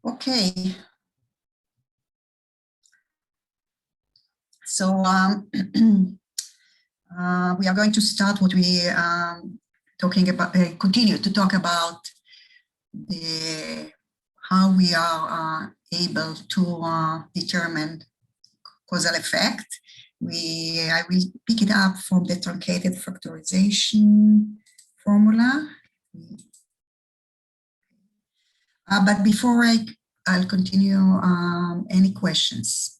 Okay. So we are going to start what we talking about, continue to talk about how we are able to determine causal effect. I will pick it up from the truncated factorization formula. But before I'll continue, any questions?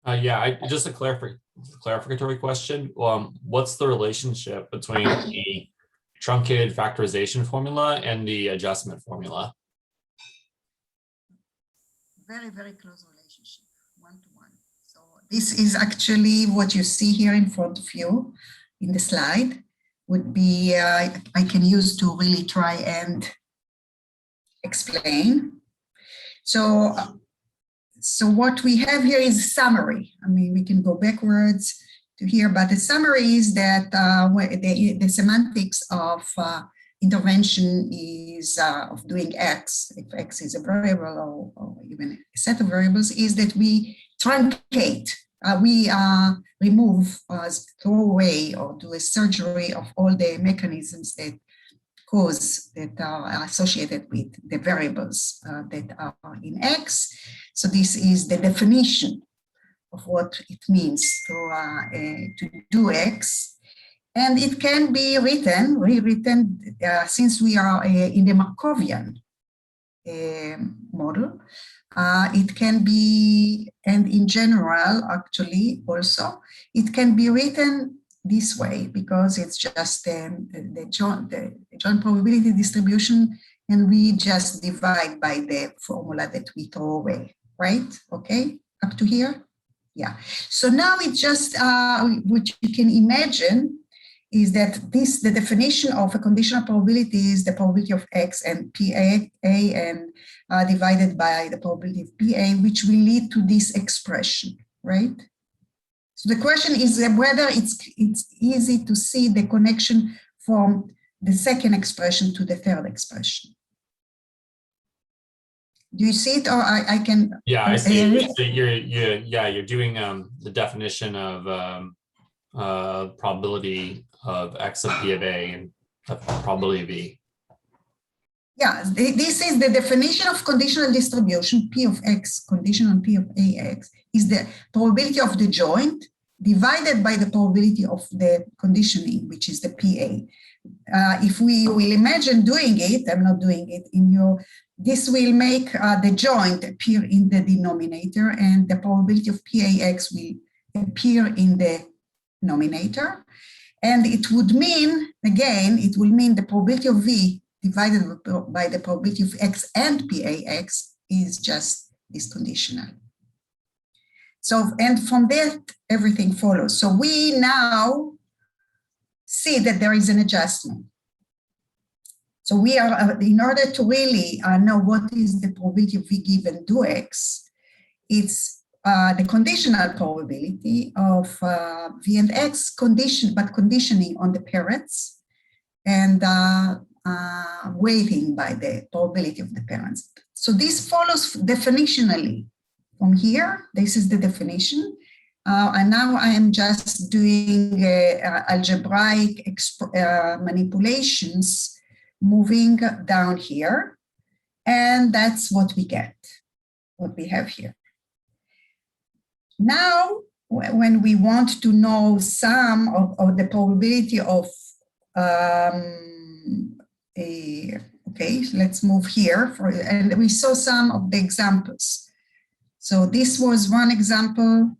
Just a clarificatory question. What's the relationship between the truncated factorization formula and the adjustment formula? Very, very close relationship, one-to-one. So this is actually what you see here in front of you in the slide would be, I can use to really try and explain. So what we have here is a summary. I mean, we can go backwards to here, but the summary is that the semantics of intervention is of doing X, if X is a variable or even a set of variables, is that we truncate, we remove, throw away or do a surgery of all the mechanisms that are associated with the variables that are in X. So this is the definition of what it means to do X. And it can be rewritten, since we are in the Markovian model. It can be, and in general, actually, also, it can be written this way because it's just the joint probability distribution, and we just divide by the formula that we throw away, right? Okay, up to here? Yeah. So now it's just what you can imagine is that the definition of a conditional probability is the probability of X and PA and divided by the probability of PA, which will lead to this expression, right? So the question is whether it's easy to see the connection from the second expression to the third expression. Do you see it, or I can? Yeah, I see. So you're doing the definition of probability of X of P of A and probability of B. Yeah, this is the definition of conditional distribution. P of X conditional P of AX is the probability of the joint divided by the probability of the conditioning, which is the PA. If we will imagine doing it, I'm not doing it in your, this will make the joint appear in the denominator, and the probability of PAX will appear in the denominator. And it would mean, again, it will mean the probability of V divided by the probability of X and PAX is just this conditional. So, and from that, everything follows. So we now see that there is an adjustment. So we are, in order to really know what is the probability of V given do X, it's the conditional probability of V and X conditioning on the parents and weighting by the probability of the parents. So this follows definitionally from here. This is the definition. And now I am just doing algebraic manipulations moving down here. And that's what we get, what we have here. Now, when we want to know some of the probability of, okay, let's move here. And we saw some of the examples. So this was one example.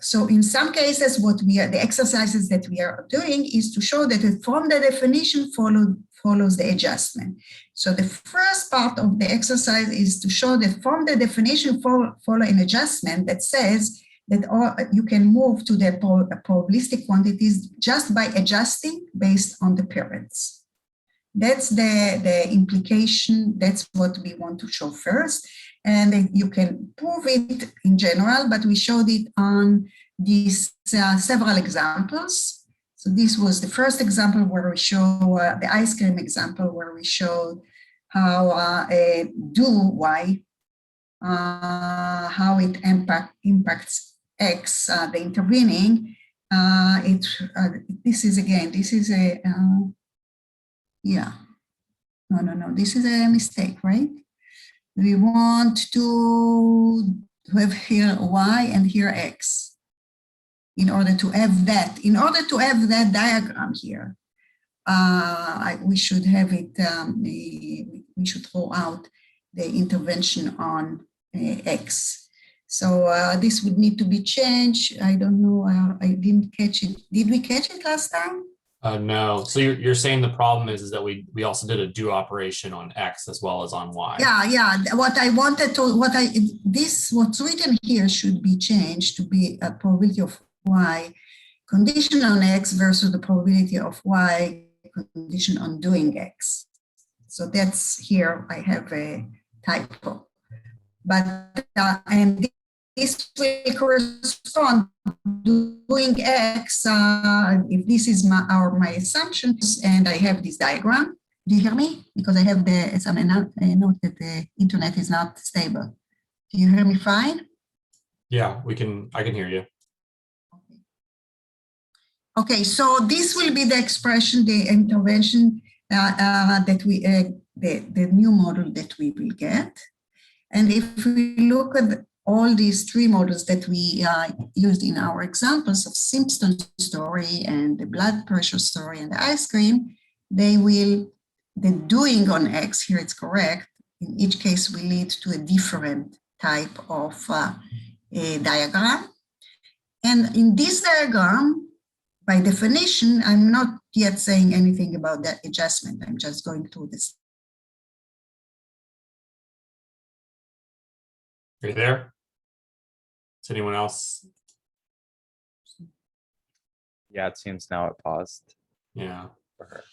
So in some cases, the exercises that we are doing is to show that from the definition follows the adjustment. So the first part of the exercise is to show that from the definition follow an adjustment that says that you can move to the probabilistic quantities just by adjusting based on the parents. That's the implication. That's what we want to show first. And you can prove it in general, but we showed it on these several examples. So this was the first example where we show the ice cream example where we showed how do Y, how it impacts X, the intervening. This is a, yeah, no, this is a mistake, right? We want to have here Y and here X in order to have that. In order to have that diagram here, we should have it, we should throw out the intervention on X. So this would need to be changed. I don't know, I didn't catch it. Did we catch it last time? No. So you're saying the problem is that we also did a do operation on X as well as on Y. Yeah. What I wanted to, what's written here should be changed to be a probability of Y condition on X versus the probability of Y condition on doing X. So that's here, I have a typo. But, and this will correspond to doing X, if this is my assumptions, and I have this diagram. Do you hear me? Because I have some note that the internet is not stable. Do you hear me fine? Yeah, I can hear you. Okay, so this will be the expression, the intervention that we, the new model that we will get. And if we look at all these three models that we used in our examples of Simpson story and the blood pressure story and the ice cream, the doing on X, here it's correct, in each case will lead to a different type of a diagram. And in this diagram, by definition, I'm not yet saying anything about that adjustment. I'm just going through this. Are you there? Is anyone else? Yeah, it seems now it paused Yeah. for her.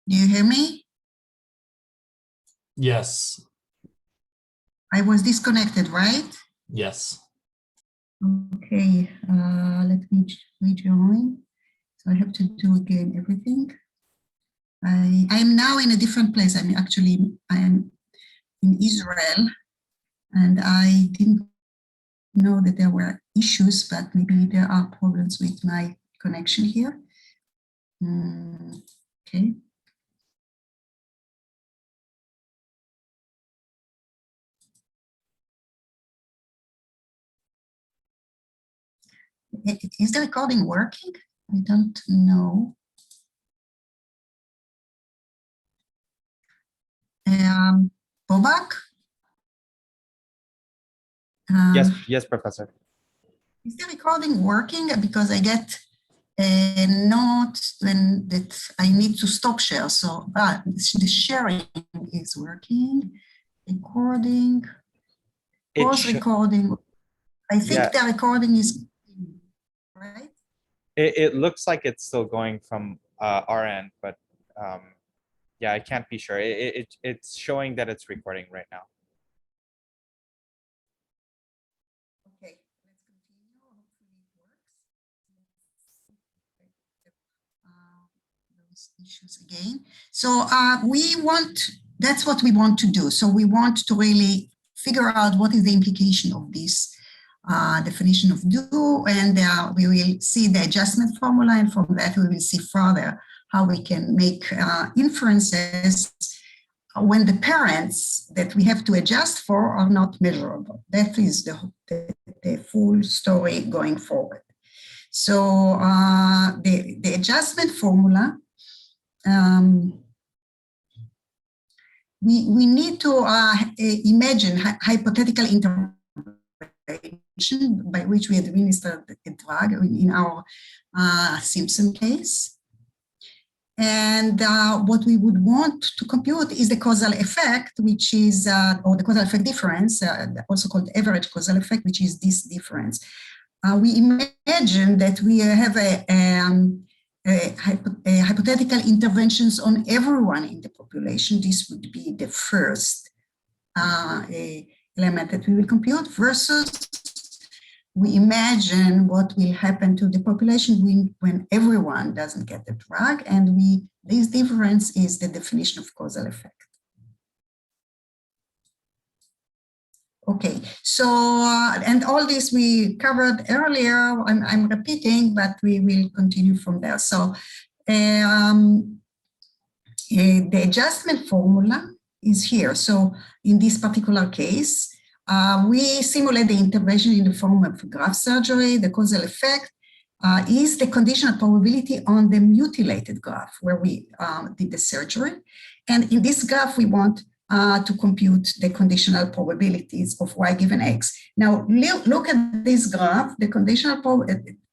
Do you hear me? Yes. I was disconnected, right? Yes. Okay, let me rejoin. So I have to do again everything. I'm now in a different place. I am in Israel, and I didn't know that there were issues, but maybe there are problems with my connection here. Okay. Is the recording working? I don't know. Bobak? Yes, Professor. Is the recording working? Because I get a note when that I need to stop share. So, but the sharing is working. Recording, pause recording. I think the recording is right. It looks like it's still going from our end, but yeah, I can't be sure. It's showing that it's recording right now. Okay, let's continue. Hopefully it works. The issues again. So that's what we want to do. So we want to really figure out what is the implication of this definition of do, and we will see the adjustment formula, and from that we will see further how we can make inferences when the parents that we have to adjust for are not measurable. That is the full story going forward. So the adjustment formula, we need to imagine hypothetical intervention by which we administer a drug in our Simpson case. And what we would want to compute is the causal effect, which is, or the causal effect difference, also called average causal effect, which is this difference. We imagine that we have a hypothetical interventions on everyone in the population. This would be the first element that we will compute, versus we imagine what will happen to the population when everyone doesn't get the drug, and this difference is the definition of causal effect. Okay, so, and all this we covered earlier, I'm repeating, but we will continue from there. So the adjustment formula is here. So in this particular case, we simulate the intervention in the form of graft surgery. The causal effect is the conditional probability on the mutilated graft where we did the surgery. And in this graph, we want to compute the conditional probabilities of y given x. Now, look at this graph. The conditional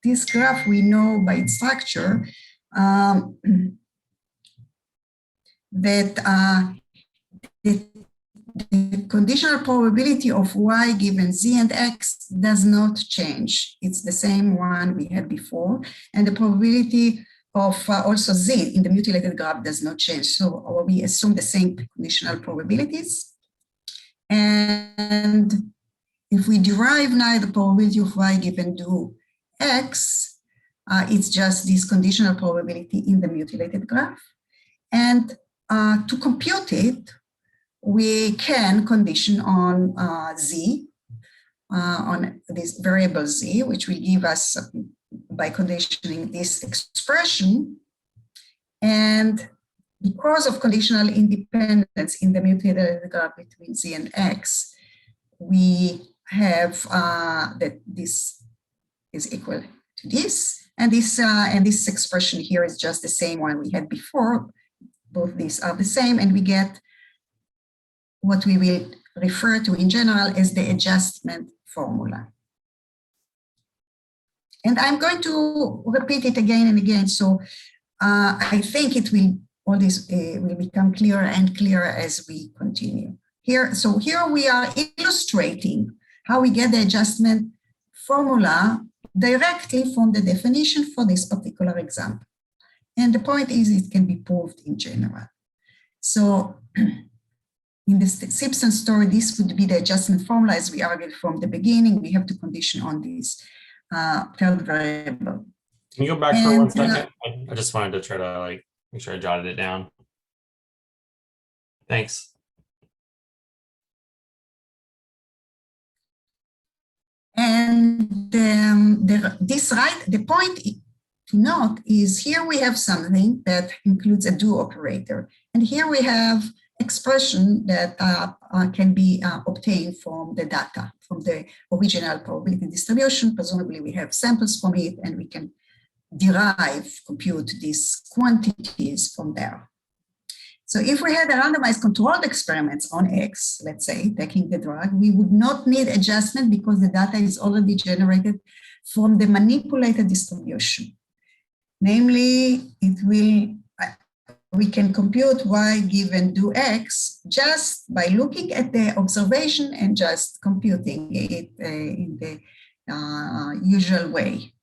this graph we know by its structure that the conditional probability of y given z and x does not change. It's the same one we had before. And the probability of also z in the mutilated graft does not change. So we assume the same conditional probabilities. And if we derive now the probability of y given do x, it's just this conditional probability in the mutilated graft. And to compute it, we can condition on z, on this variable z, which will give us, by conditioning this expression. And because of conditional independence in the mutated graph between z and x, we have that this is equal to this. And this expression here is just the same one we had before. Both these are the same, and we get what we will refer to in general as the adjustment formula. And I'm going to repeat it again and again. So I think all this will become clearer and clearer as we continue. So here we are illustrating how we get the adjustment formula directly from the definition for this particular example. And the point is it can be proved in general. So in the Simpson story, this would be the adjustment formula as we argued from the beginning. We have to condition on this third variable. Can you go back for 1 second? I just wanted to try to make sure I jotted it down. Thanks. And the point to note is here we have something that includes a do operator. And here we have expression that can be obtained from the data, from the original probability distribution. Presumably we have samples from it and we can compute these quantities from there. So if we had a randomized controlled experiments on X, let's say, taking the drug, we would not need adjustment because the data is already generated from the manipulated distribution. Namely, we can compute y given do x just by looking at the observation and just computing it in the usual way.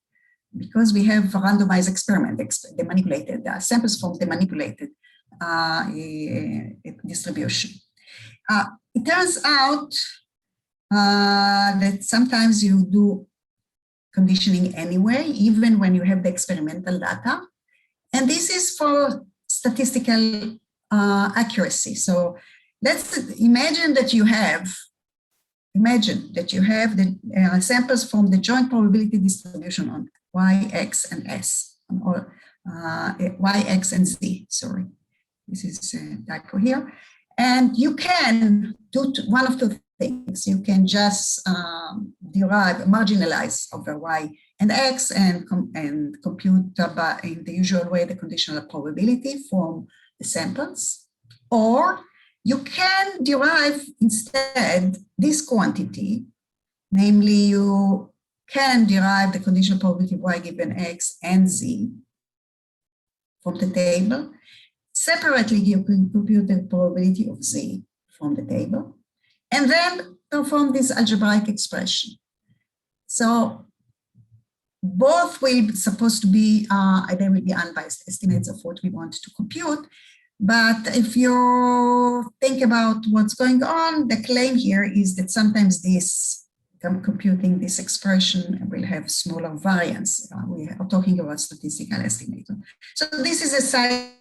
Because we have a randomized experiment, the manipulated samples from the manipulated distribution. It turns out that sometimes you do conditioning anyway, even when you have the experimental data. And this is for statistical accuracy. So let's imagine that you have the samples from the joint probability distribution on y, x, and s, or y, x, and z, sorry. This is a typo here. And you can do one of two things. You can just marginalize over y and x and compute in the usual way the conditional probability from the samples. Or you can derive instead this quantity, namely you can derive the conditional probability of y given x and z from the table. Separately, you can compute the probability of z from the table, and then perform this algebraic expression. So both will be supposed to be, they will be unbiased estimates of what we want to compute. But if you think about what's going on, the claim here is that sometimes this computing this expression will have smaller variance. We are talking about statistical estimator. So this is a side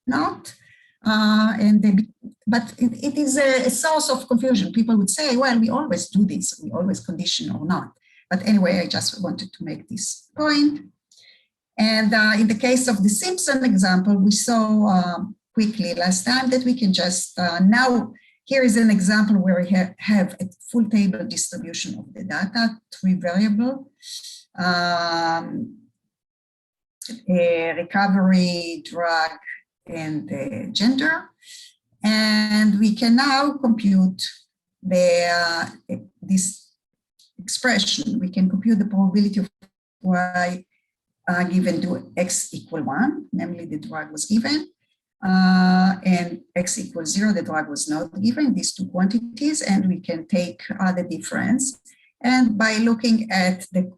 note, but it is a source of confusion. People would say, well, we always do this, we always condition or not. But anyway, I just wanted to make this point. And in the case of the Simpson example, we saw quickly last time that we can just, now here is an example where we have a full table distribution of the data, 3 variable, recovery, drug, and gender. And we can now compute this expression. We can compute the probability of y given to x equal 1, namely the drug was given, and x equals 0, the drug was not given, these two quantities, and we can take the difference. And by looking at the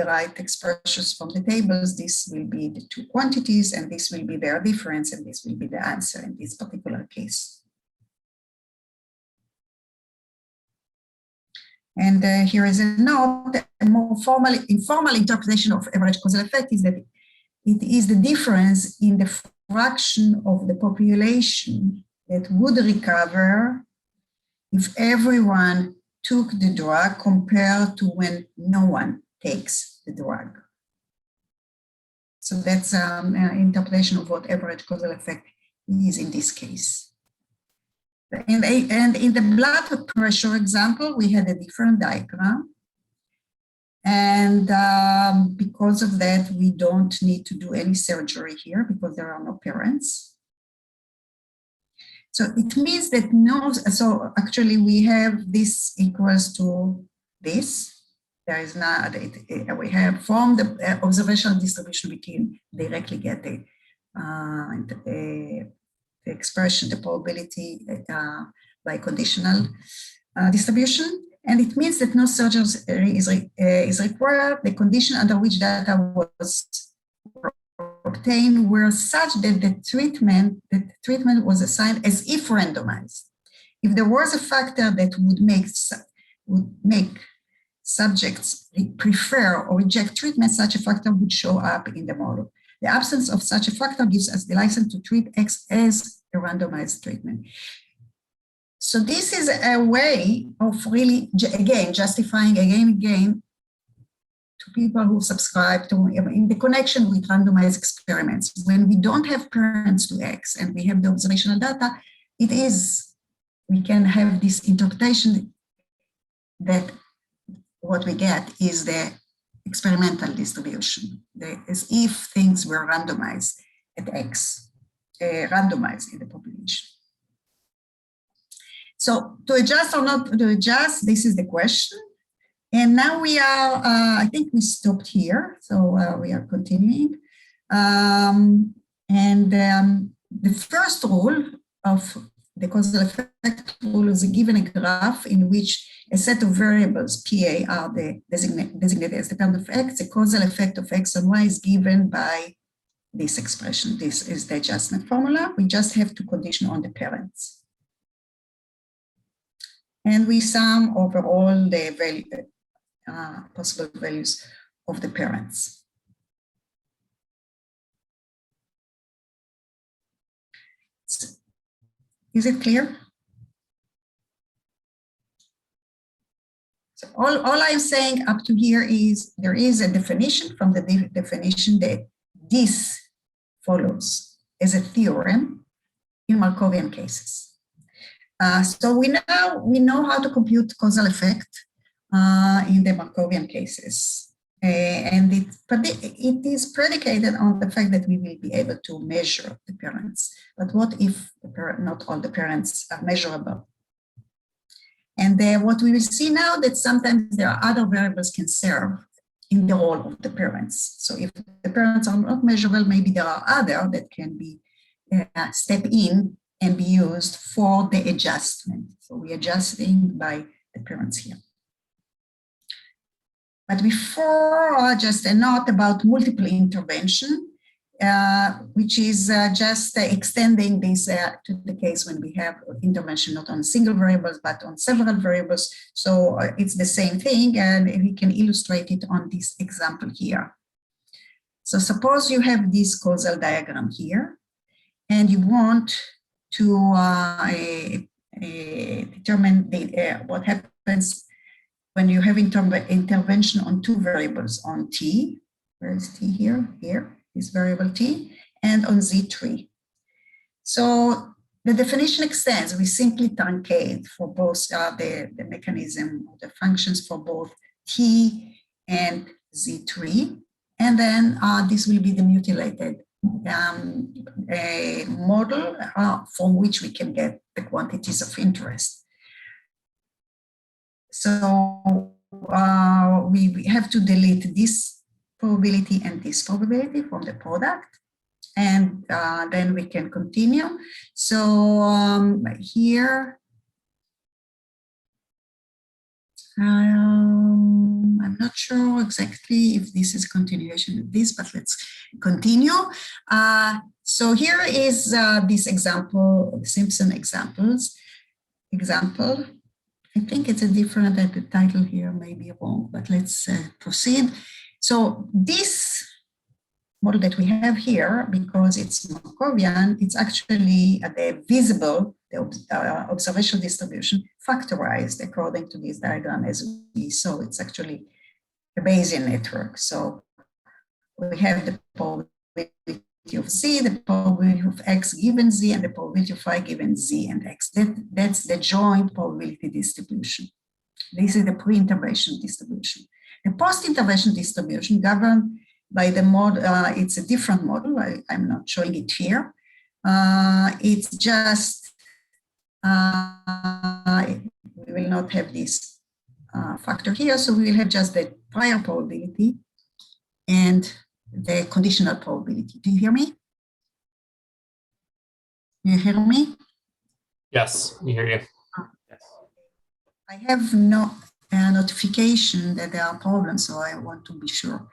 right expressions from the tables, this will be the two quantities, and this will be their difference, and this will be the answer in this particular case. And here is a note, a more informal interpretation of average causal effect is that it is the difference in the fraction of the population that would recover if everyone took the drug compared to when no one takes the drug. So that's an interpretation of what average causal effect is in this case. And in the blood pressure example, we had a different diagram. And because of that, we don't need to do any surgery here because there are no parents. So it means that so actually we have this equals to this. There is not, we have from the observational distribution, we can directly get the expression, the probability by conditional distribution. And it means that no surgery is required. The condition under which data was obtained were such that the treatment was assigned as if randomized. If there was a factor that would make subjects prefer or reject treatment, such a factor would show up in the model. The absence of such a factor gives us the license to treat X as a randomized treatment. So this is a way of really, again, justifying again and again to people who subscribe to in the connection with randomized experiments. When we don't have parents to X and we have the observational data, we can have this interpretation that what we get is the experimental distribution, as if things were randomized at X, randomized in the population. So to adjust or not to adjust, this is the question. And now we are, I think we stopped here, so we are continuing. The first rule of the causal effect rule is given a graph in which a set of variables, PA, are designated as the parent of X. The causal effect of X on Y is given by this expression. This is the adjustment formula. We just have to condition on the parents. And we sum over all the possible values of the parents. Is it clear? So all I'm saying up to here is there is a definition. From the definition that this follows as a theorem in Markovian cases. So we know how to compute causal effect in the Markovian cases. And it is predicated on the fact that we will be able to measure the parents. But what if not all the parents are measurable? And what we will see now that sometimes there are other variables can serve in the role of the parents. So if the parents are not measurable, maybe there are other that can be step in and be used for the adjustment. So we're adjusting by the parents here. But before, just a note about multiple intervention, which is just extending this to the case when we have intervention not on single variables, but on several variables. So it's the same thing, and we can illustrate it on this example here. So suppose you have this causal diagram here, and you want to determine what happens when you have intervention on two variables, on t, where is t here? Here, this variable t, and on z3. So the definition extends. We simply truncate for both the mechanism, the functions for both t and z3. And then this will be the mutilated a model from which we can get the quantities of interest. So we have to delete this probability and this probability from the product, and then we can continue. So here, I'm not sure exactly if this is continuation of this, but let's continue. So here is this example, Simpson example. I think it's a different, the title here may be wrong, but let's proceed. So this model that we have here, because it's Markovian, it's actually the visible, the observational distribution factorized according to this diagram as we saw. It's actually a Bayesian network. So we have the probability of z, the probability of x given z, and the probability of y given z and x. That's the joint probability distribution. This is the pre-intervention distribution. The post-intervention distribution governed by the model, it's a different model. I'm not showing it here. It's just, we will not have this factor here. So we will have just the prior probability and the conditional probability. Do you hear me? Do you hear me? Yes, we hear you. Yes. I have no notification that there are problems, so I want to be sure.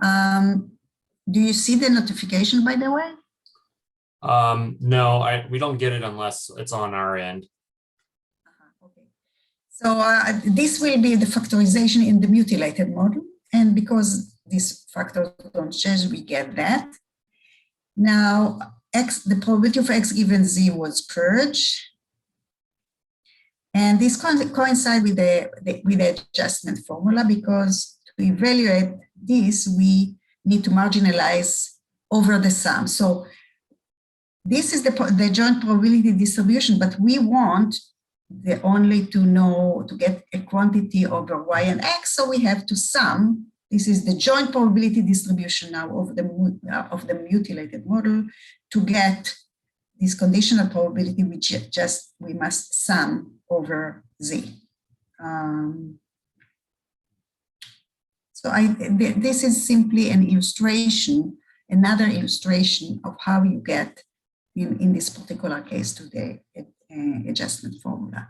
Do you see the notification, by the way? No, we don't get it unless it's on our end. Okay. So this will be the factorization in the mutilated model, and because these factors don't change, we get that. Now, the probability of x given z was purged. And this coincides with the adjustment formula, because to evaluate this, we need to marginalize over the sum. So this is the joint probability distribution, but we want only to get a quantity over y and x, so we have to sum. This is the joint probability distribution now of the mutilated model to get this conditional probability, which we must sum over z. So this is simply an illustration, another illustration of how you get, in this particular case, to the adjustment formula.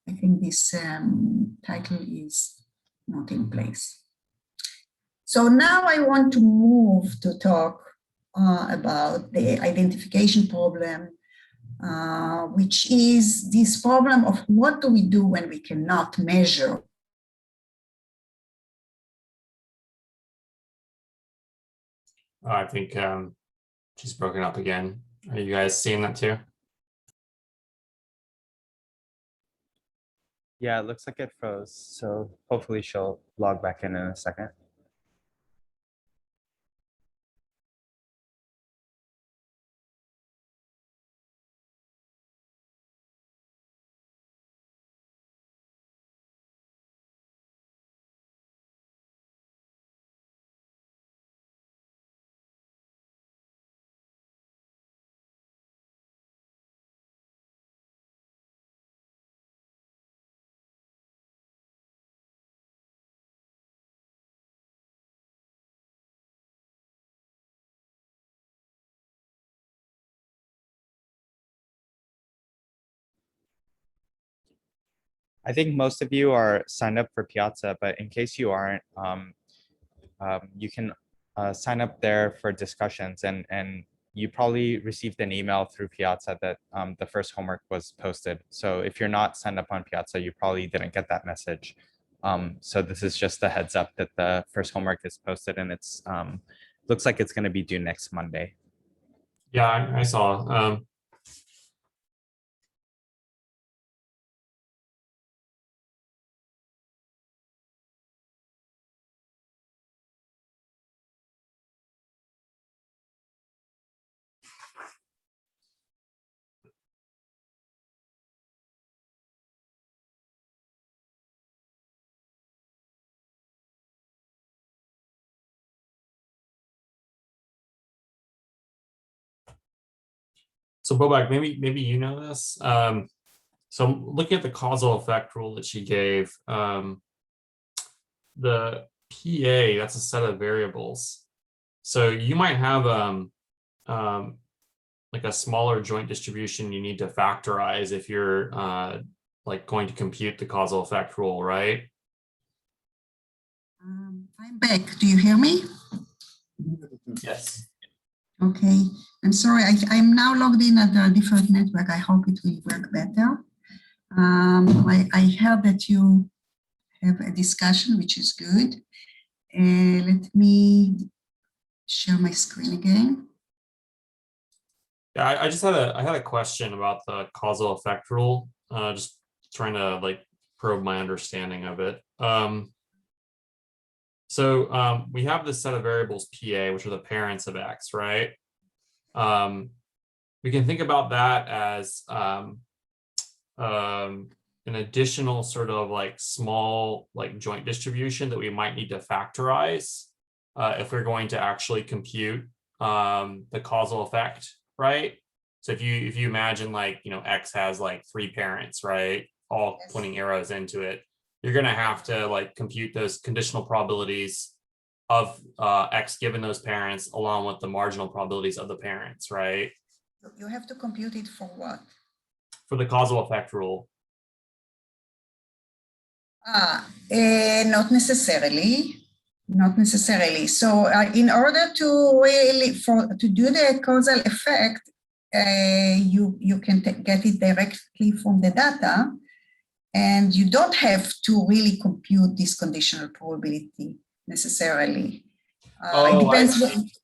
I think this title is not in place. So now I want to move to talk about the identification problem, which is this problem of what do we do when we cannot measure. I think she's broken up again. Are you guys seeing that too? Yeah, it looks like it froze. So hopefully she'll log back in a second. I think most of you are signed up for Piazza, but in case you aren't, you can sign up there for discussions, and you probably received an email through Piazza that the first homework was posted. So if you're not signed up on Piazza, you probably didn't get that message. So this is just a heads up that the first homework is posted, and it's looks like it's going to be due next Monday. Yeah, I saw. So Bobak, maybe you know this. So looking at the causal effect rule that she gave, the PA, that's a set of variables. So you might have like a smaller joint distribution you need to factorize if you're like going to compute the causal effect rule, right? I'm back. Do you hear me? Yes. Okay. I'm sorry. I'm now logged in at a different network. I hope it will work better. I heard that you have a discussion, which is good. Let me share my screen again. Yeah, I just had a question about the causal effect rule. Just trying to like probe my understanding of it. So we have this set of variables PA, which are the parents of X, right? We can think about that as an additional sort of like small like joint distribution that we might need to factorize if we're going to actually compute the causal effect, right? So if you imagine like, you know, X has like 3 parents, right? All pointing arrows into it. You're going to have to like compute those conditional probabilities of X given those parents along with the marginal probabilities of the parents, right? You have to compute it for what? For the causal effect rule. Not necessarily. Not necessarily. So in order to really to do the causal effect, you can get it directly from the data, and you don't have to really compute this conditional probability necessarily. It depends.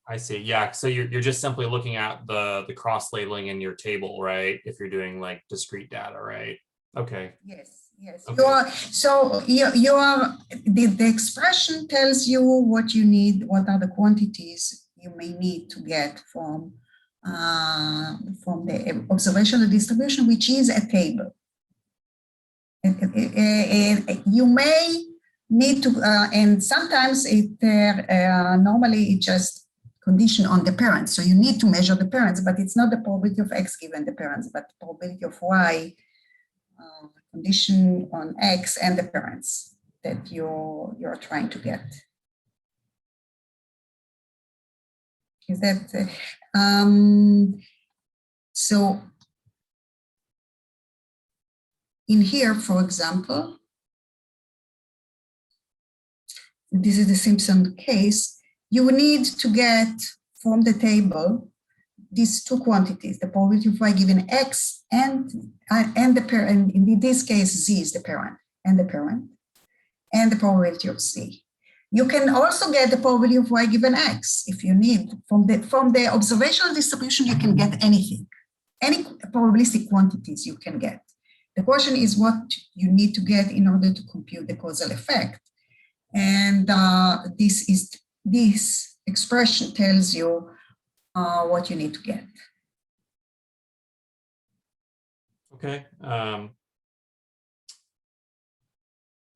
I see. Yeah. So you're just simply looking at the cross labeling in your table, right? If you're doing like discrete data, right? Okay. Yes. Yes, okay. you are the expression tells you what you need, what are the quantities you may need to get from the observational distribution, which is a table. You may need to, and sometimes it normally it just condition on the parents. So you need to measure the parents, but it's not the probability of X given the parents, but the probability of Y. Condition on X and the parents that you're trying to get. Is that so? In here, for example, this is the Simpson case. You need to get from the table these 2 quantities, the probability of Y given X and the parent. In this case, Z is the parent, and the probability of Z. You can also get the probability of Y given X if you need. From the observational distribution, you can get anything, any probabilistic quantities you can get. The question is what you need to get in order to compute the causal effect. And this expression tells you what you need to get. Okay.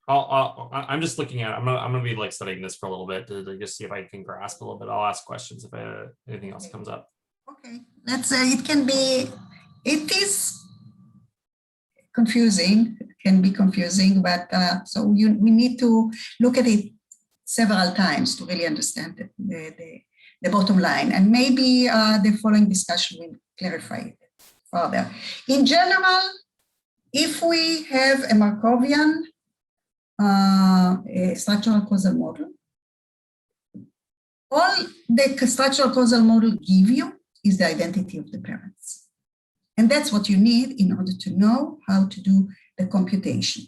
I'm just looking at it. I'm gonna be like studying this for a little bit to just see if I can grasp a little bit. I'll ask questions if anything else comes up. Okay, let's say it is confusing, can be confusing, but so we need to look at it several times to really understand the bottom line, and maybe the following discussion will clarify it further. In general, if we have a Markovian structural causal model, all the structural causal model give you is the identity of the parents. And that's what you need in order to know how to do the computation.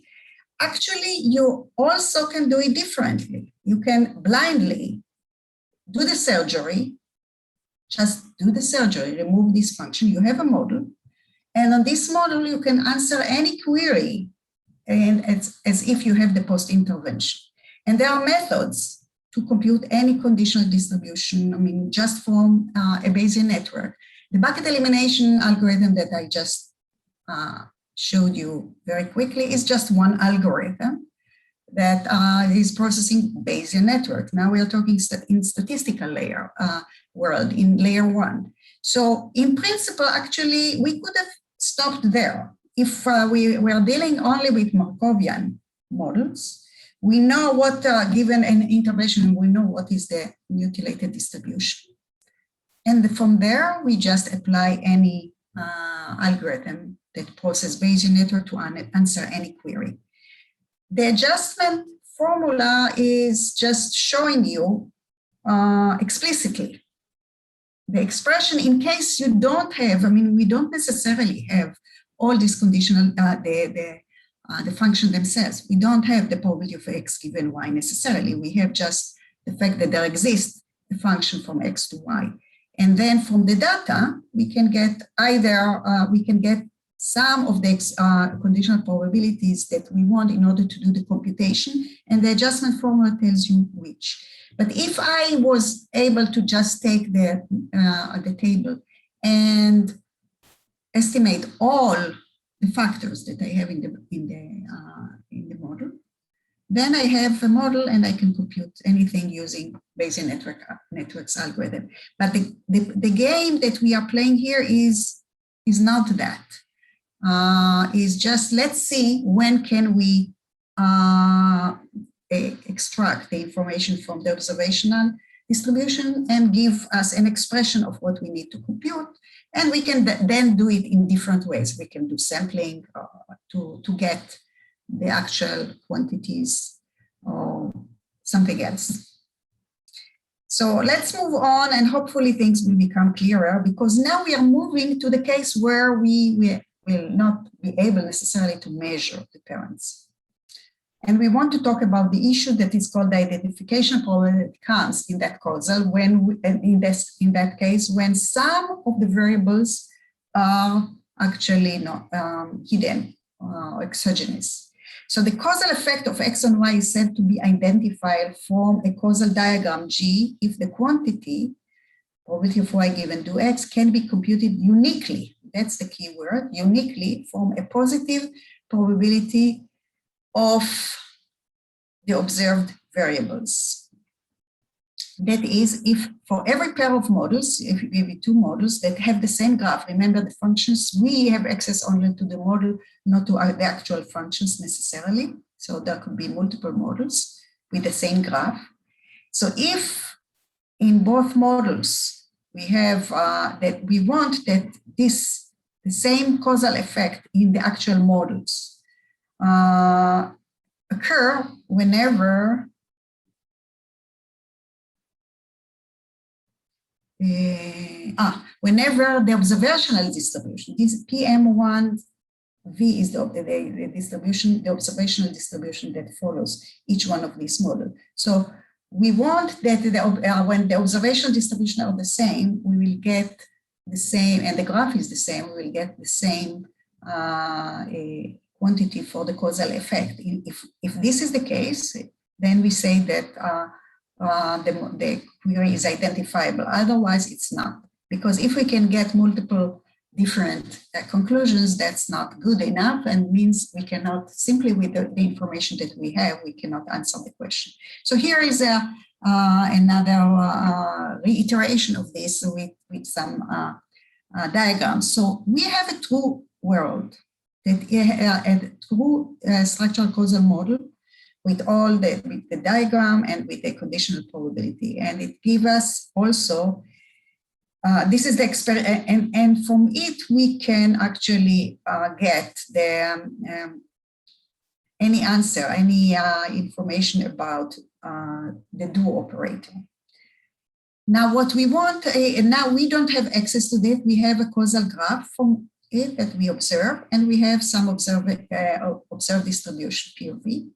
Actually, you also can do it differently. You can blindly do the surgery, just do the surgery, remove this function. You have a model, and on this model, you can answer any query, and as if you have the post-intervention. And there are methods to compute any conditional distribution, I mean, just from a Bayesian network. The bucket elimination algorithm that I just showed you very quickly is just one algorithm that is processing Bayesian network. Now we are talking in statistical layer world, in layer 1. So in principle, actually, we could have stopped there. If we were dealing only with Markovian models, we know what, given an intervention, we know what is the mutilated distribution. And from there, we just apply any algorithm that processes Bayesian network to answer any query. The adjustment formula is just showing you explicitly the expression in case you don't have, I mean, we don't necessarily have all these conditional, the function themselves. We don't have the probability of x given y necessarily. We have just the fact that there exists a function from x to y. And then from the data, we can get either, we can get some of the conditional probabilities that we want in order to do the computation, and the adjustment formula tells you which. But if I was able to just take the table and estimate all the factors that I have in the model, then I have a model and I can compute anything using Bayesian networks algorithm. But the game that we are playing here is not that. Is just, let's see when can we extract the information from the observational distribution and give us an expression of what we need to compute. And we can then do it in different ways. We can do sampling to get the actual quantities or something else. So let's move on, and hopefully things will become clearer, because now we are moving to the case where we will not be able necessarily to measure the parents. And we want to talk about the issue that is called the identification problem that comes in that causal when, in that case, when some of the variables are actually not hidden or exogenous. So the causal effect of x and y is said to be identified from a causal diagram G if the quantity, probability of y given to x, can be computed uniquely. That's the key word, uniquely, from a positive probability of the observed variables. That is, if for every pair of models, if you give it two models that have the same graph, remember the functions, we have access only to the model, not to the actual functions necessarily. So there could be multiple models with the same graph. So if in both models we have that we want that the same causal effect in the actual models occur whenever whenever the observational distribution, this PM1V is the distribution, the observational distribution that follows each one of these models. So we want that when the observational distribution are the same, we will get the same, and the graph is the same, we will get the same quantity for the causal effect. If this is the case, then we say that the query is identifiable. Otherwise, it's not. Because if we can get multiple different conclusions, that's not good enough and means we cannot, simply with the information that we have, we cannot answer the question. So here is another reiteration of this with some diagrams. So we have a true world, that a true structural causal model with all with the diagram and with the conditional probability. And it gives us also, this is the experiment, and from it we can actually get the any answer, any information about the do operator. Now what we want, now we don't have access to that. We have a causal graph from it that we observe, and we have some observed distribution, POV.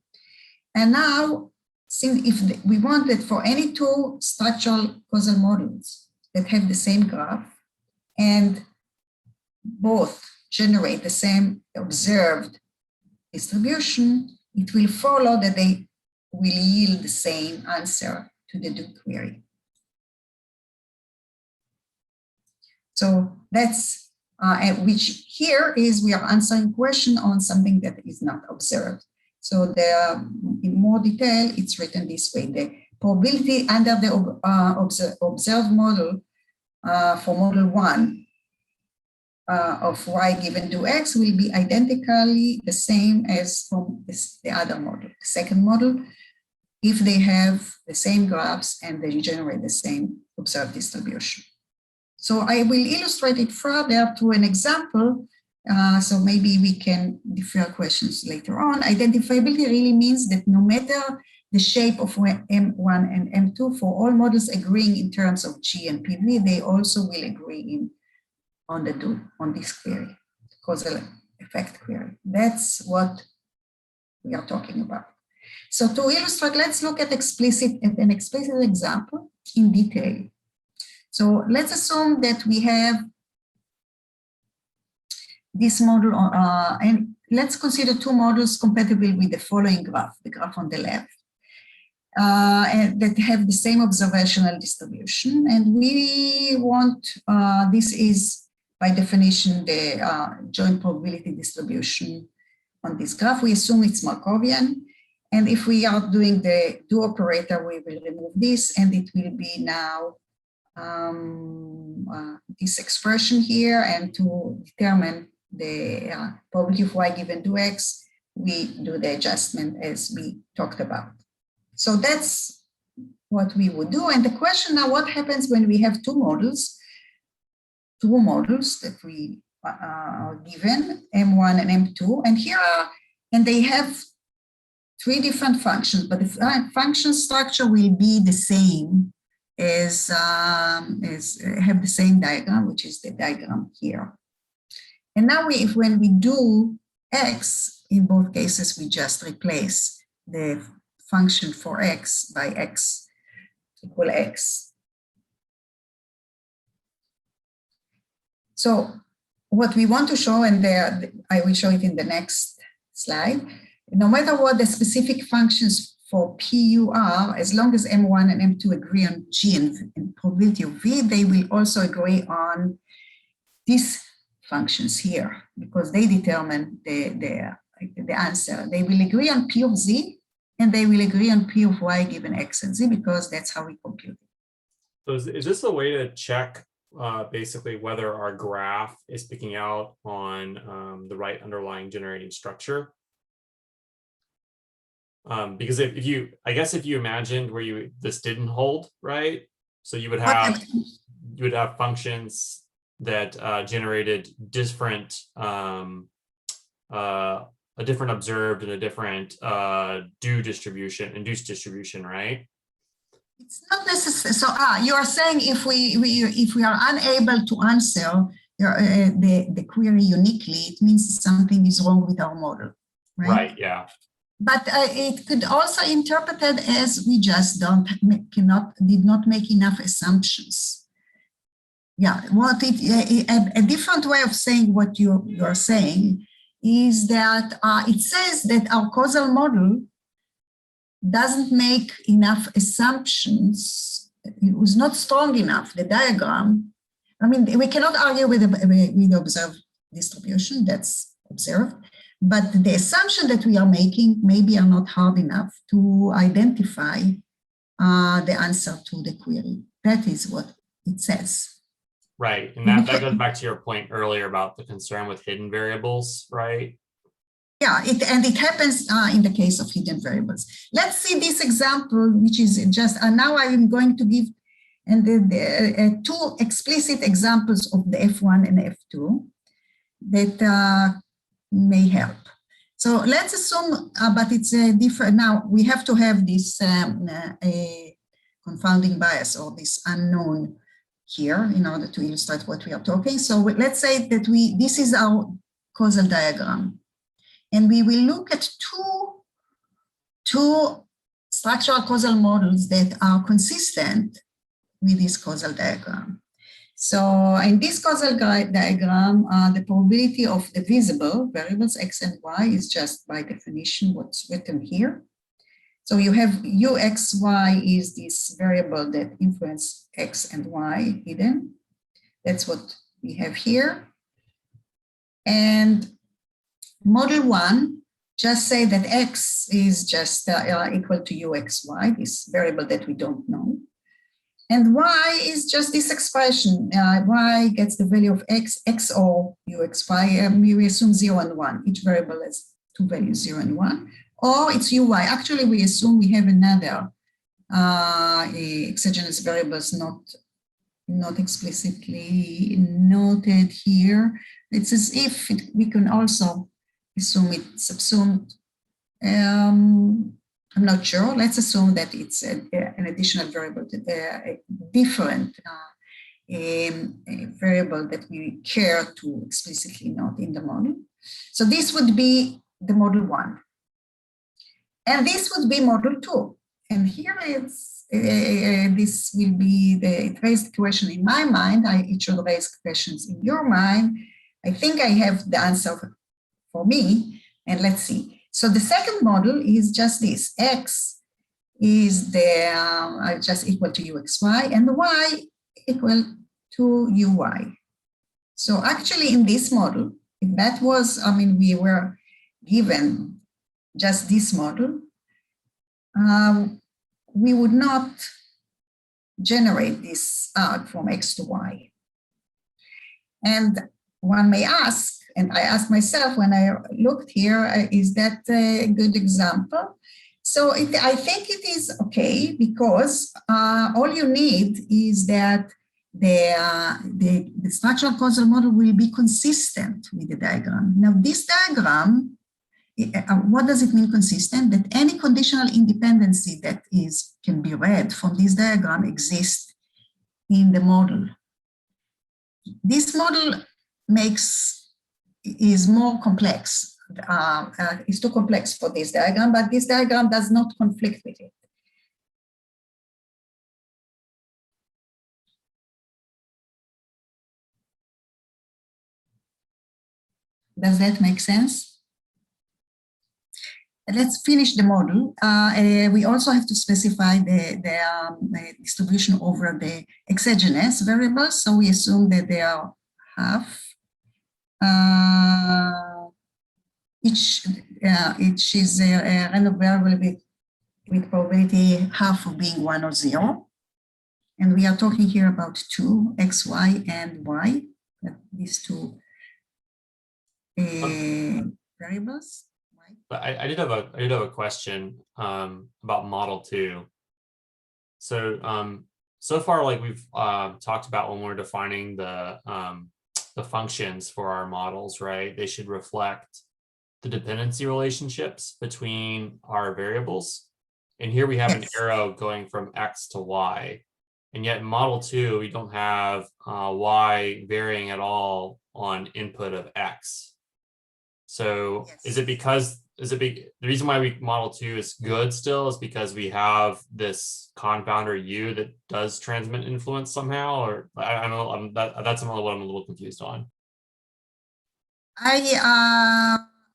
And now, since if we want that for any two structural causal models that have the same graph and both generate the same observed distribution, it will follow that they will yield the same answer to the do query. So that's, which here is we are answering question on something that is not observed. So in more detail, it's written this way. The probability under the observed model for model 1 of y given to x will be identically the same as from the other model, the second model, if they have the same graphs and they generate the same observed distribution. So I will illustrate it further through an example. So maybe we can defer questions later on. Identifiability really means that no matter the shape of M1 and M2, for all models agreeing in terms of G and PV, they also will agree on the do, on this query, causal effect query. That's what we are talking about. So to illustrate, let's look at an explicit example in detail. So let's assume that we have this model, and let's consider two models compatible with the following graph, the graph on the left, and that have the same observational distribution. And we want, this is by definition the joint probability distribution on this graph. We assume it's Markovian. And if we are doing the do operator, we will remove this, and it will be now this expression here. And to determine the probability of y given to x, we do the adjustment as we talked about. So that's what we would do. And the question now, what happens when we have two models that we are given, M1 and M2, and here and they have three different functions, but the function structure will be the same as have the same diagram, which is the diagram here. And now when we do x, in both cases, we just replace the function for x by x equal x. So what we want to show, and I will show it in the next slide, no matter what the specific functions for PU are, as long as M1 and M2 agree on G and probability of V, they will also agree on these functions here, because they determine the answer. They will agree on P of Z, and they will agree on P of Y given X and Z, because that's how we compute it. So is this a way to check basically whether our graph is picking out on the right underlying generating structure? Because if you imagined where this didn't hold, right? So you would have functions that generated different a different observed and a different induced distribution, right? It's not necessary. So you are saying if we are unable to answer the query uniquely, it means something is wrong with our model, right? Right. Yeah. But it could also interpret it as we just did not make enough assumptions. Yeah, a different way of saying what you are saying is that it says that our causal model doesn't make enough assumptions. It was not strong enough, the diagram. I mean, we cannot argue with the observed distribution, that's observed, but the assumption that we are making maybe are not hard enough to identify the answer to the query. That is what it says. Right, and that goes back to your point earlier about the concern with hidden variables, right? Yeah, it happens in the case of hidden variables. Let's see this example, which is just, now I am going to give two explicit examples of the F1 and F2 that may help. So let's assume, but it's different. Now we have to have this confounding bias or this unknown here in order to illustrate what we are talking. So let's say that this is our causal diagram. And we will look at two structural causal models that are consistent with this causal diagram. So in this causal diagram, the probability of the visible variables x and y is just by definition what's written here. So you have uxy is this variable that influence x and y hidden. That's what we have here. And model one, just say that x is just equal to uxy, this variable that we don't know. And y is just this expression. Y gets the value of x or uxy. We assume 0 and 1. Each variable has two values, 0 and 1. Or it's uy. Actually, we assume we have another exogenous variables not explicitly noted here. It's as if we can also assume it's subsumed. I'm not sure. Let's assume that it's an additional variable, a different variable that we care to explicitly note in the model. So this would be the model one. And this would be model two. And here it's, this will be it raised question in my mind. It should raise questions in your mind. I think I have the answer for me, and let's see. So the second model is just this. X is just equal to uxy, and y equal to uy. So actually in this model, if that was, we were given just this model, we would not generate this out from x to y. And one may ask, and I asked myself when I looked here, is that a good example? So I think it is okay, because all you need is that the structural causal model will be consistent with the diagram. Now this diagram, what does it mean consistent? That any conditional independency that can be read from this diagram exists in the model. This model is more complex. It's too complex for this diagram, but this diagram does not conflict with it. Does that make sense? Let's finish the model. We also have to specify the distribution over the exogenous variables. So we assume that they are half. Each is a random variable with probability half of being 1 or 0. And we are talking here about two, x, y, and y, these two variables. But I did have a question about model 2. So so far, like we've talked about when we're defining the functions for our models, right? They should reflect the dependency relationships between our variables. And here we have an arrow going from X to Y. And yet in model 2, we don't have Y varying at all on input of X. So is it because, the reason why model 2 is good still is because we have this confounder U that does transmit influence somehow? Or I don't know, that's what I'm a little confused on.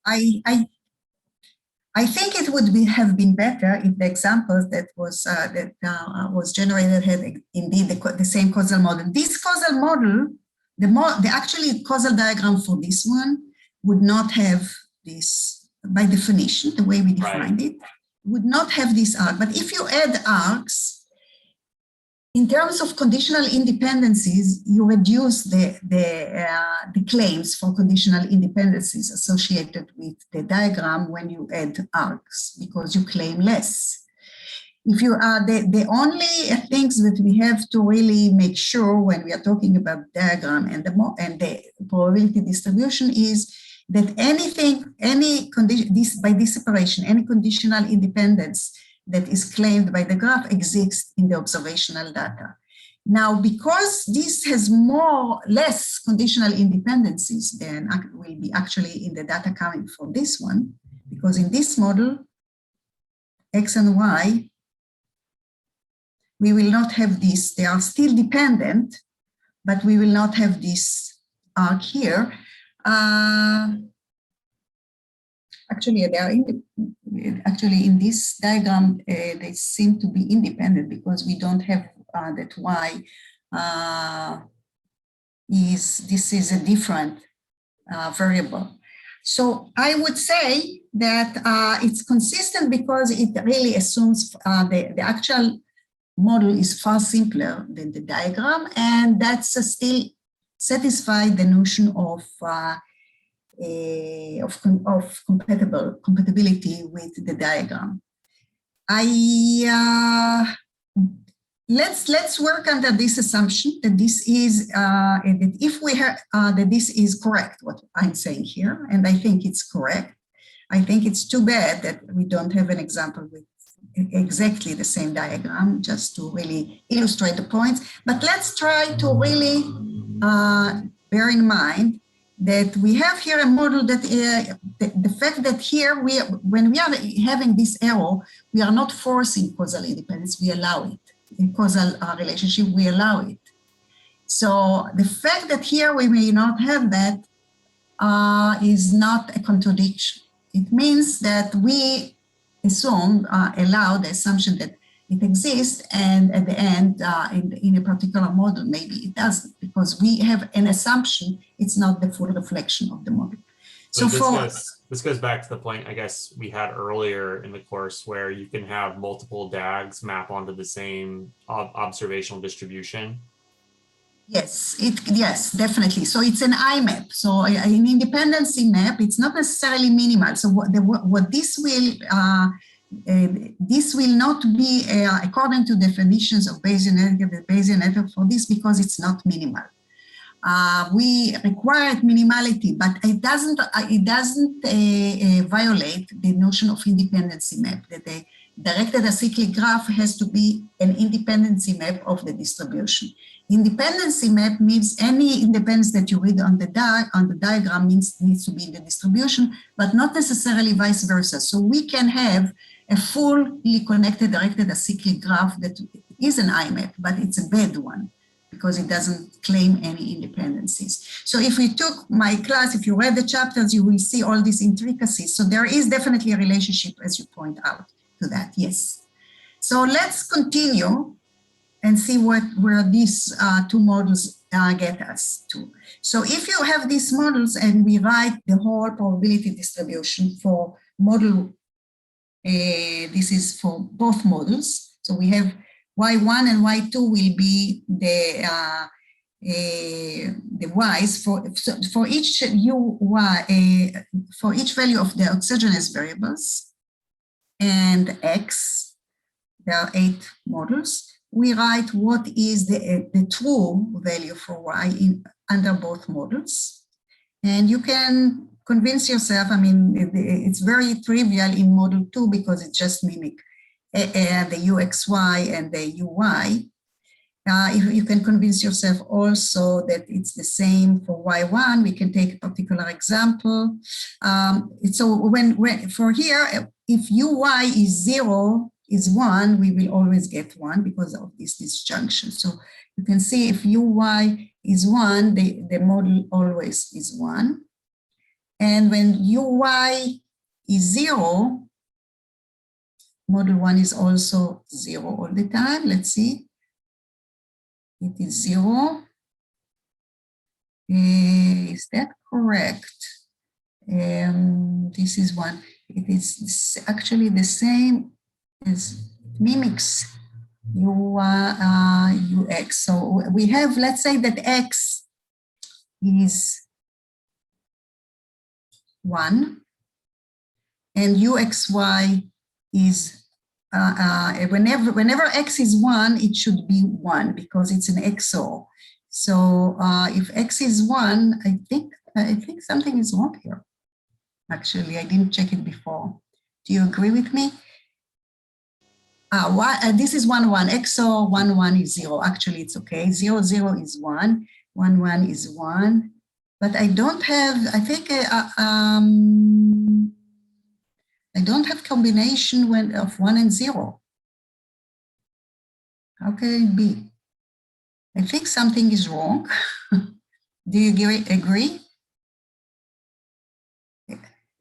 I think it would have been better if the examples that was generated had indeed the same causal model. This causal model, the actually causal diagram for this one would not have this, by definition, the way we defined it, would not have this arc. But if you add arcs, in terms of conditional independencies, you reduce the claims for conditional independencies associated with the diagram when you add arcs, because you claim less. If you are the only things that we have to really make sure when we are talking about diagram and the probability distribution is that any condition, by this separation, any conditional independence that is claimed by the graph exists in the observational data. Now, because this has less conditional independencies than will be actually in the data coming from this one, because in this model, X and Y, we will not have this. They are still dependent, but we will not have this arc here. Actually, they are actually in this diagram, they seem to be independent because we don't have that Y this is a different variable. So I would say that it's consistent because it really assumes the actual model is far simpler than the diagram, and that's still satisfy the notion of compatibility with the diagram. Let's work under this assumption that this is that if we have that this is correct, what I'm saying here, and I think it's correct. I think it's too bad that we don't have an example with exactly the same diagram, just to really illustrate the points. But let's try to really bear in mind that we have here a model that the fact that here when we are having this error, we are not forcing causal independence, we allow it. In causal relationship, we allow it. So the fact that here we may not have that is not a contradiction. It means that we assume, allow the assumption that it exists, and at the end, in a particular model, maybe it doesn't, because we have an assumption, it's not the full reflection of the model. So this goes back to the point, I guess, we had earlier in the course where you can have multiple DAGs map onto the same observational distribution. Yes, yes, definitely. So it's an IMAP. So an independency map, it's not necessarily minimal. So what this will not be according to definitions of Bayesian network, the Bayesian network for this, because it's not minimal. We require minimality, but it doesn't violate the notion of independency map, that the directed acyclic graph has to be an independency map of the distribution. Independency map means any independence that you read on the diagram needs to be in the distribution, but not necessarily vice versa. So we can have a fully connected directed acyclic graph that is an IMAP, but it's a bad one, because it doesn't claim any independencies. So if we took my class, if you read the chapters, you will see all these intricacies. So there is definitely a relationship, as you point out, to that, yes. So let's continue and see where these two models get us to. So if you have these models and we write the whole probability distribution for model, this is for both models. So we have Y1 and Y2 will be the Y's for each for each value of the exogenous variables and X, there are 8 models. We write what is the true value for Y under both models. And you can convince yourself, I mean, it's very trivial in model 2 because it just mimics the UXY and the UY. If you can convince yourself also that it's the same for Y1, we can take a particular example. So for here, if UY is 0, is 1, we will always get 1 because of this disjunction. So you can see if UY is 1, the model always is 1. And when uy is 0, model 1 is also 0 all the time. Let's see. It is 0. Is that correct? This is 1. It is actually the same as mimics ux. So we have, let's say that x is 1 and uxy is whenever x is 1, it should be 1 because it's an XOR. So if x is 1, I think something is wrong here. Actually, I didn't check it before. Do you agree with me? This is 1, 1. XOR 1, 1 is 0. Actually, it's okay. 0, 0 is 1. 1, 1 is 1. But I don't have, I think, I don't have combination of 1 and 0. How can it be? I think something is wrong. Do you agree?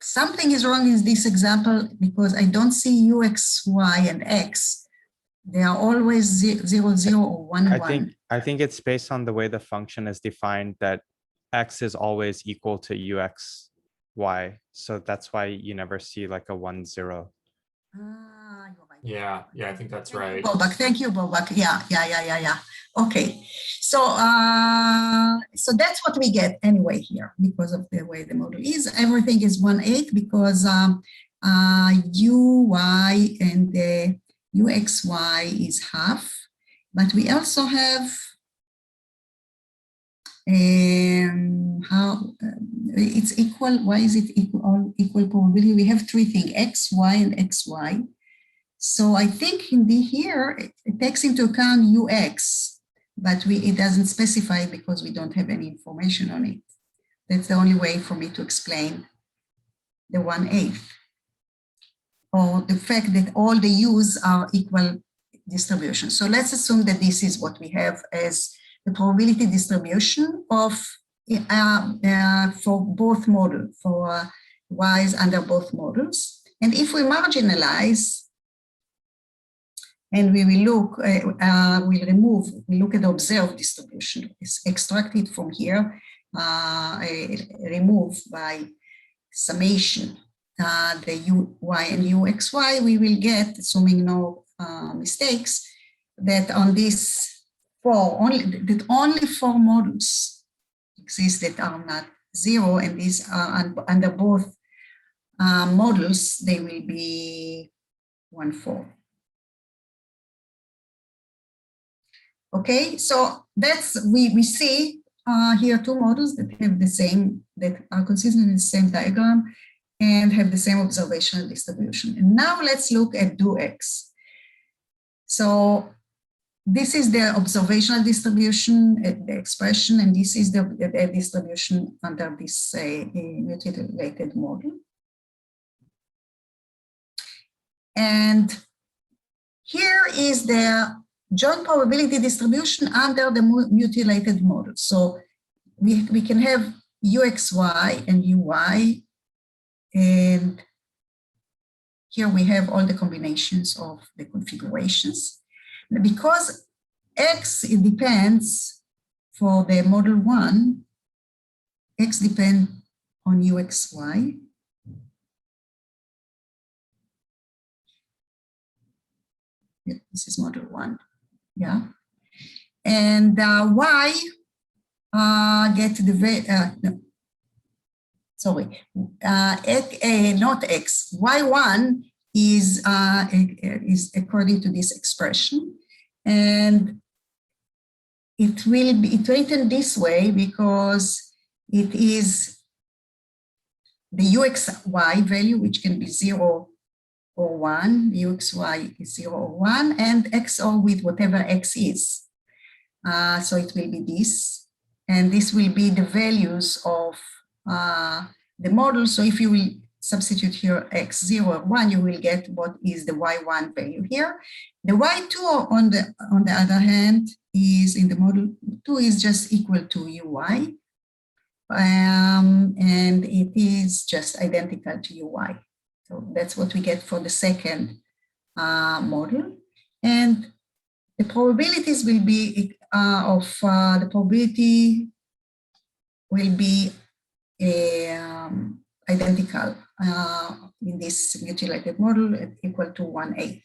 Something is wrong in this example because I don't see ux, y, and x. They are always 0, 0, or 1, 1. I think it's based on the way the function is defined that x is always equal to ux, y. So that's why you never see like a 1, 0. Yeah, I think that's right. Thank you, Bobak. Yeah. Okay, so so that's what we get anyway here because of the way the model is. Everything is 1/8 because uy and the uxy is half, but we also have how it's equal. Why is it equal probability? We have three things: x, y, and xy. So I think in here it takes into account ux, but it doesn't specify because we don't have any information on it. That's the only way for me to explain the 1/8, or the fact that all the u's are equal distribution. So let's assume that this is what we have as the probability distribution of for both models, for y's under both models. And if we marginalize, and we will look, we look at the observed distribution, it's extracted from here, remove by summation the uy and uxy, we will get, assuming no mistakes, that on this only 4 models exist that are not 0, and these are under both models, they will be 1/4. Okay, so that's, we see here 2 models that have the same, that are consistent in the same diagram and have the same observational distribution. And now let's look at do-X. So this is the observational distribution, the expression, and this is the distribution under this mutilated model. And here is the joint probability distribution under the mutilated model. So we can have uxy and uy, and here we have all the combinations of the configurations. Because x, it depends for the model 1, x depends on uxy. This is model 1, yeah. And y get the, no, sorry, not x, y1 is according to this expression, and it will be written this way because it is the uxy value, which can be 0 or 1, uxy is 0 or 1, and XOR with whatever x is. So it will be this, and this will be the values of the model. So if you will substitute here x0 or 1, you will get what is the y1 value here. The y2, on the other hand, is in the model 2 is just equal to uy. And and it is just identical to Uy. So that's what we get for the second model. And the probabilities will be the probability will be identical in this mutilated model equal to 1/8.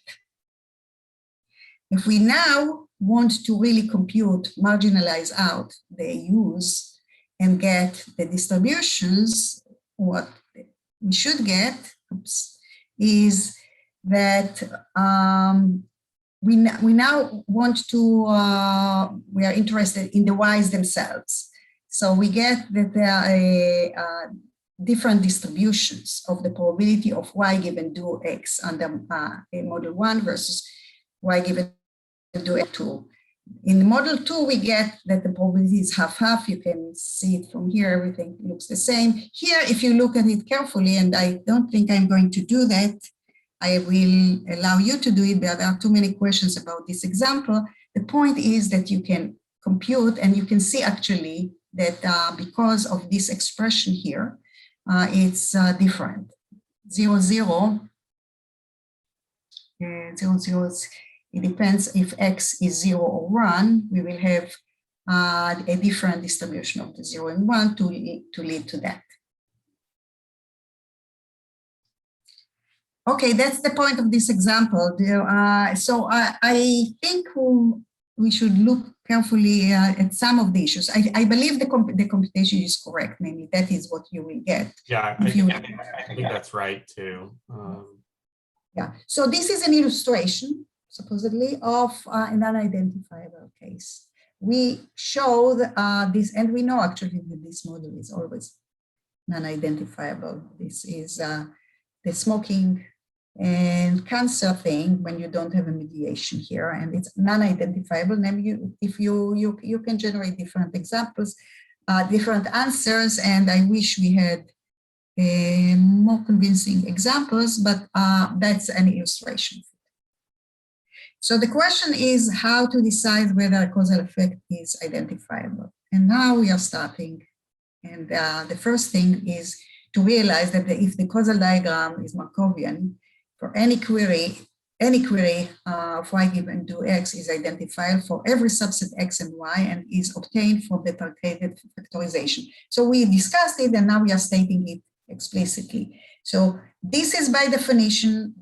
If we now want to really compute, marginalize out the U's and get the distributions, what we should get is that we now want to, we are interested in the Y's themselves. So we get that there are different distributions of the probability of Y given do X under a model 1 versus Y given do X2. In model 2, we get that the probability is half-half. You can see it from here. Everything looks the same. Here, if you look at it carefully, and I don't think I'm going to do that, I will allow you to do it, but there are too many questions about this example. The point is that you can compute, and you can see actually that because of this expression here, it's different. 0, 0, 0, 0 is, it depends if X is 0 or 1, we will have a different distribution of the 0 and 1 to lead to that. Okay, that's the point of this example. So I think we should look carefully at some of the issues. I believe the computation is correct, namely that is what you will get. Yeah, I think that's right too. Yeah, so this is an illustration, supposedly, of an unidentifiable case. We show this, and we know actually that this model is always non-identifiable. This is the smoking and cancer thing when you don't have a mediation here, and it's non-identifiable. Then you can generate different examples, different answers, and I wish we had more convincing examples, but that's an illustration. So the question is how to decide whether a causal effect is identifiable. And now we are starting, and the first thing is to realize that if the causal diagram is Markovian, for any query of Y given do X is identifiable for every subset X and Y and is obtained from the truncated factorization. So we discussed it, and now we are stating it explicitly. So this is by definition,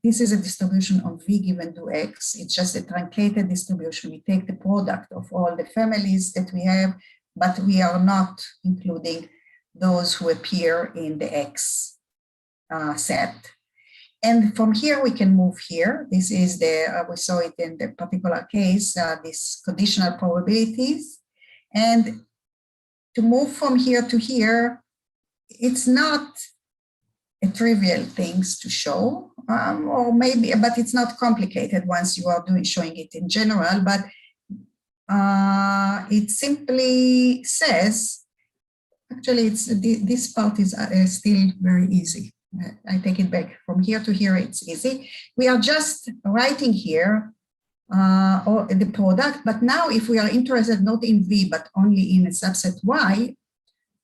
this is a distribution of V given to X. It's just a truncated distribution. We take the product of all the families that we have, but we are not including those who appear in the X set. And from here, we can move here. This is we saw it in the particular case, these conditional probabilities. And to move from here to here, it's not a trivial things to show, or maybe, but it's not complicated once you are showing it in general, but it simply says, actually this part is still very easy. I take it back. From here to here, it's easy. We are just writing here or the product, but now if we are interested not in V, but only in a subset Y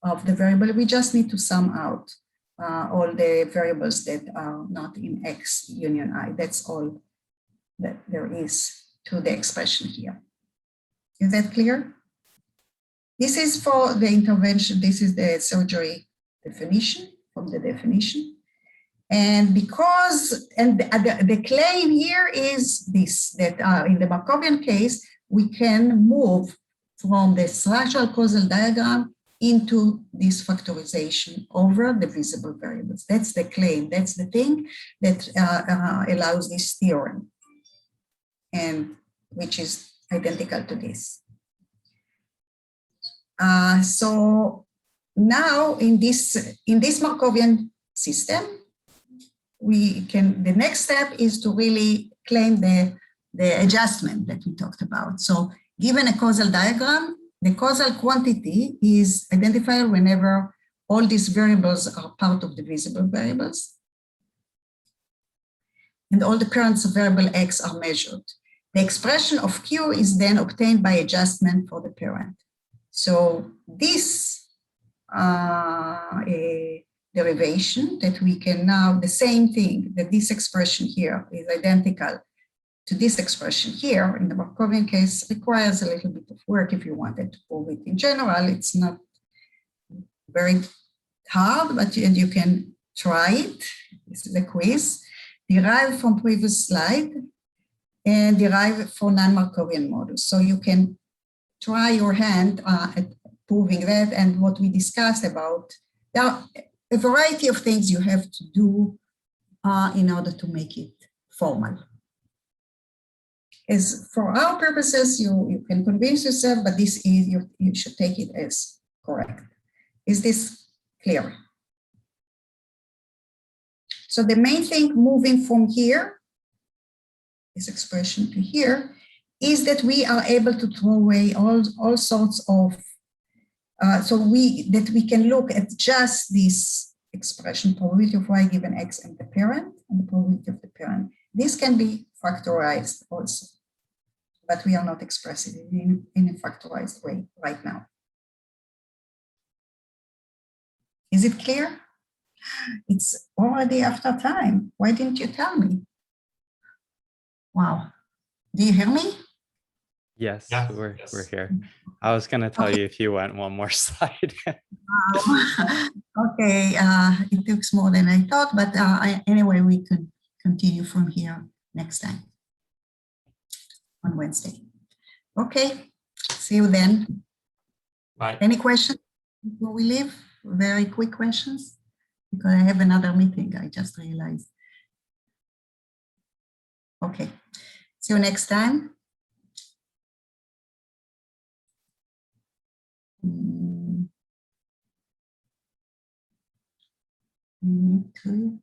of the variable, we just need to sum out all the variables that are not in X union I. That's all that there is to the expression here. Is that clear? This is for the intervention. This is the surgery definition, from the definition. And because, and the claim here is this, that in the Markovian case, we can move from the structural causal diagram into this factorization over the visible variables. That's the claim. That's the thing that allows this theorem, and which is identical to this. So now in this Markovian system, the next step is to really claim the adjustment that we talked about. So given a causal diagram, the causal quantity is identified whenever all these variables are part of the visible variables, and all the parents of variable X are measured. The expression of Q is then obtained by adjustment for the parent. So this derivation that we can now, the same thing, that this expression here is identical to this expression here in the Markovian case requires a little bit of work if you wanted to prove it. In general, it's not very hard, but you can try it. This is a quiz. Derive from previous slide and derive for non-Markovian models. So you can try your hand at proving that and what we discussed about. There are a variety of things you have to do in order to make it formal. As for our purposes, you can convince yourself, but this is, you should take it as correct. Is this clear? So the main thing moving from here, this expression to here, is that we are able to throw away all sorts of, that we can look at just this expression, probability of y given x and the parent, and the probability of the parent. This can be factorized also, but we are not expressing it in a factorized way right now. Is it clear? It's already after time. Why didn't you tell me? Wow. Do you hear me? Yes, Yeah, we're yes. here. I was gonna tell you if you went one more slide. Okay, it took more than I thought, but anyway, we could continue from here next time on Wednesday. Okay, see you then. Bye. Any questions before we leave? Very quick questions, because I have another meeting, I just realized. Okay, see you next time. We need to